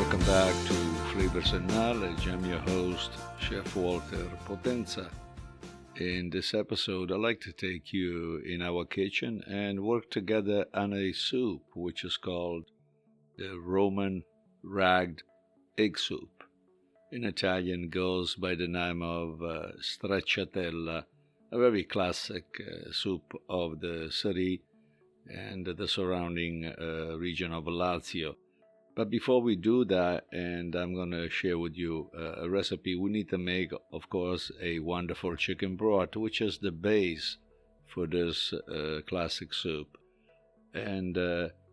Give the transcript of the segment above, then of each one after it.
welcome back to Flavors and Knowledge. I'm your host, Chef Walter Potenza. In this episode, I'd like to take you in our kitchen and work together on a soup which is called the Roman ragged egg soup. In Italian, goes by the name of Stracciatella, a very classic soup of the city and the surrounding region of Lazio. But before we do that, and I'm going to share with you a recipe, we need to make, of course, a wonderful chicken broth, which is the base for this classic soup. And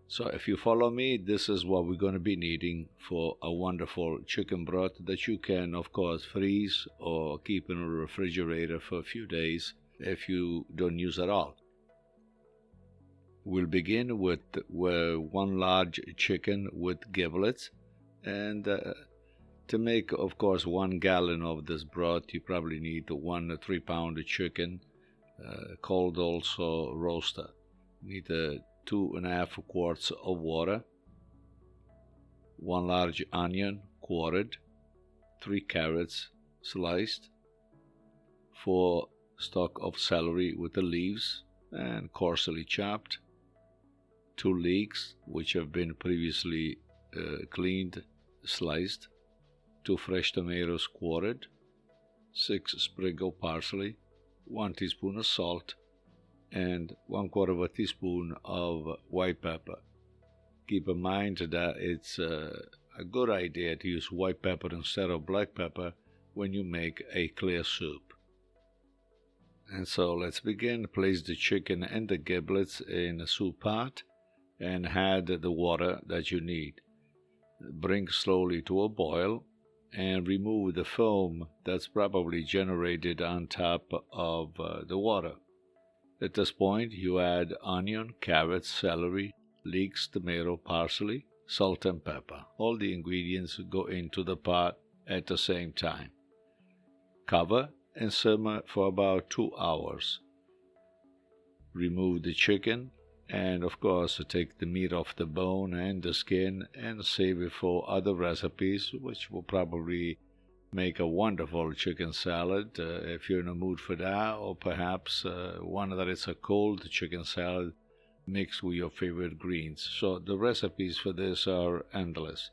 so if you follow me, this is what we're going to be needing for a wonderful chicken broth that you can, of course, freeze or keep in a refrigerator for a few days if you don't use it all. We'll begin with one large chicken with giblets, and to make, of course, 1 gallon of this broth, you probably need 1 3-pound chicken, cold also roaster. You need 2.5 quarts of water, 1 large onion quartered, 3 carrots sliced, 4 stalks of celery with the leaves and coarsely chopped, 2 leeks, which have been previously cleaned, sliced, 2 fresh tomatoes quartered, 6 sprigs of parsley, 1 teaspoon of salt, and 1/4 teaspoon of white pepper. Keep in mind that it's a good idea to use white pepper instead of black pepper when you make a clear soup. And so let's begin. Place the chicken and the giblets in a soup pot and add the water that you need. Bring slowly to a boil and remove the foam that's probably generated on top of the water. At this point, you add onion, carrots, celery, leeks, tomato, parsley, salt, and pepper. All the ingredients go into the pot at the same time. Cover and simmer for about 2 hours. Remove the chicken and, of course, take the meat off the bone and the skin and save it for other recipes, which will probably make a wonderful chicken salad if you're in a mood for that, or perhaps one that is a cold chicken salad mixed with your favorite greens. So the recipes for this are endless.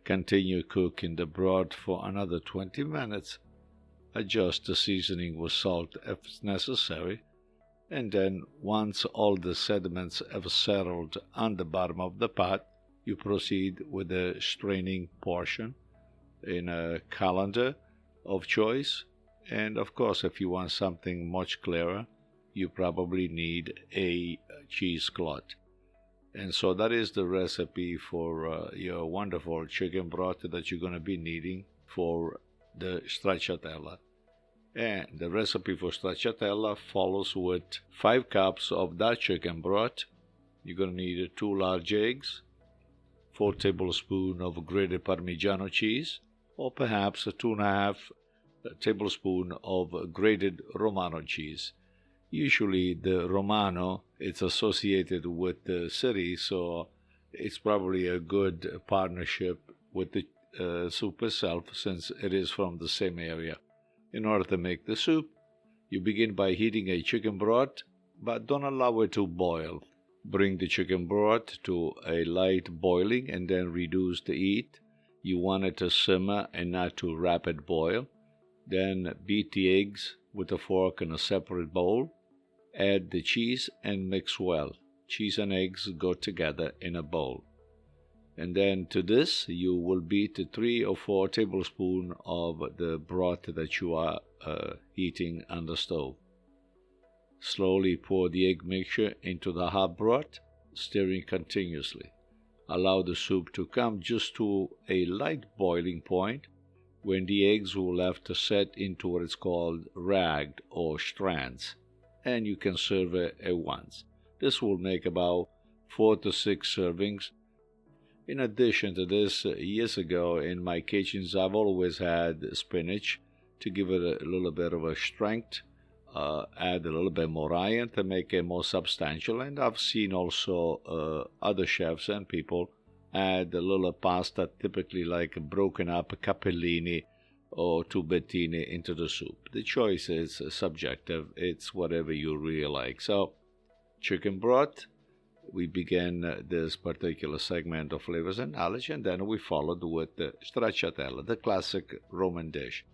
Continue cooking the broth for another 20 minutes. Adjust the seasoning with salt if necessary. And then, once all the sediments have settled on the bottom of the pot, you proceed with the straining portion in a colander of choice. And of course, if you want something much clearer, you probably need a cheesecloth. And so that is the recipe for your wonderful chicken broth that you're going to be needing for the stracciatella. And the recipe for stracciatella follows with 5 cups of that chicken broth. You're going to need 2 large eggs, 4 tablespoons of grated Parmigiano cheese, or perhaps 2.5 tablespoons of grated Romano cheese. Usually the Romano is associated with the city, so it's probably a good partnership with the soup itself since it is from the same area. In order to make the soup, you begin by heating a chicken broth, but don't allow it to boil. Bring the chicken broth to a light boiling and then reduce the heat. You want it to simmer and not to rapid boil. Then beat the eggs with a fork in a separate bowl. Add the cheese and mix well. Cheese and eggs go together in a bowl. And then to this, you will beat 3 or 4 tablespoons of the broth that you are heating on the stove. Slowly pour the egg mixture into the hot broth, stirring continuously. Allow the soup to come just to a light boiling point when the eggs will have to set into what is called ragged or strands, and you can serve it at once. This will make about 4 to 6 servings. In addition to this, years ago in my kitchens, I've always had spinach to give it a little bit of a strength, add a little bit more iron to make it more substantial. And I've seen also other chefs and people add a little pasta, typically like broken up capellini or tubettini, into the soup. The choice is subjective. It's whatever you really like. So, chicken broth, we began this particular segment of Flavors and Knowledge, and then we followed with the Stracciatella, the classic Roman dish.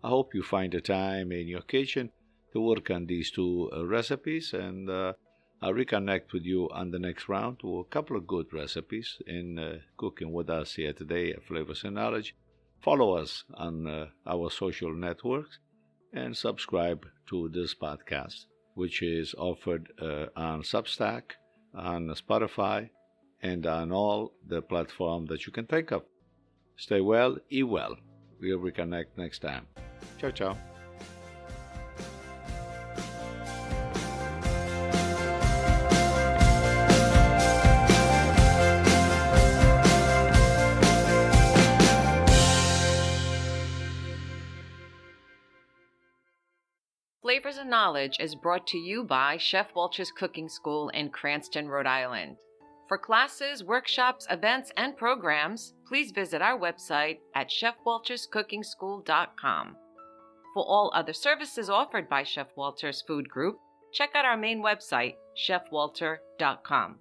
I hope you find the time in your kitchen to work on these two recipes, and I'll reconnect with you on the next round with a couple of good recipes in cooking with us here today at Flavors and Knowledge. Follow us on our social networks and subscribe to this podcast, which is offered on Substack, on Spotify, and on all the platforms that you can think of. Stay well, eat well. We'll reconnect next time. Ciao, ciao. Flavors and Knowledge is brought to you by Chef Walter's Cooking School in Cranston, Rhode Island. For classes, workshops, events, and programs, please visit our website at chefwalterscookingschool.com. For all other services offered by Chef Walter's Food Group, check out our main website, chefwalter.com.